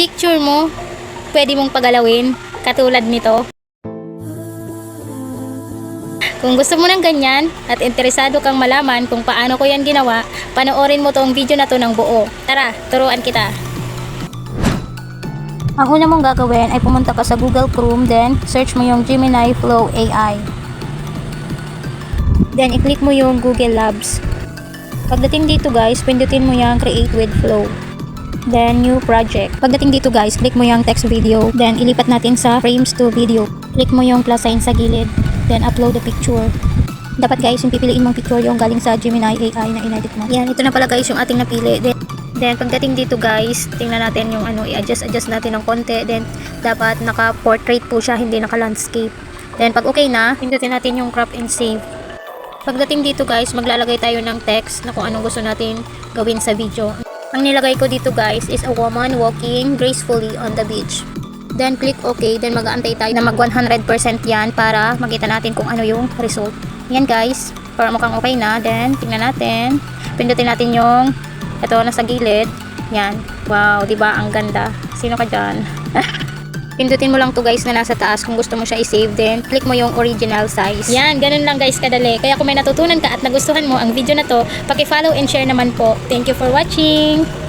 picture mo, pwede mong pagalawin, katulad nito. Kung gusto mo ng ganyan at interesado kang malaman kung paano ko yan ginawa, panoorin mo tong video na to ng buo. Tara, turuan kita. Ang una mong gagawin ay pumunta ka sa Google Chrome, then search mo yung Gemini Flow AI. Then i-click mo yung Google Labs. Pagdating dito guys, pindutin mo yung Create with Flow. Then New Project. Pagdating dito guys, click mo yung text video. Then ilipat natin sa frames to video. Click mo yung plus sign sa gilid. Then upload the picture. Dapat guys, yung pipiliin mong picture yung galing sa Gemini AI na inedit mo. Yan, ito na pala guys yung ating napili. Then pagdating dito guys, tingnan natin yung i-adjust natin ng konti. Then dapat naka-portrait po siya, hindi naka-landscape. Then pag okay na, pindutin natin yung crop and save. Pagdating dito guys, maglalagay tayo ng text na kung anong gusto natin gawin sa video. Ang nilagay ko dito guys is a woman walking gracefully on the beach. Then click OK, then mag-aantay tayo na mag 100% yan para makita natin kung ano yung result. Yan guys, para mukhang okay na. Then tingnan natin, pindutin natin yung ito nasa gilid. Yan, wow, diba ang ganda. Sino ka dyan? Pindutin mo lang to guys na nasa taas kung gusto mo siya i-save. Then click mo yung original size. Yan, ganun lang guys kadali. Kaya kung may natutunan ka at nagustuhan mo ang video na to, paki-follow and share naman po. Thank you for watching!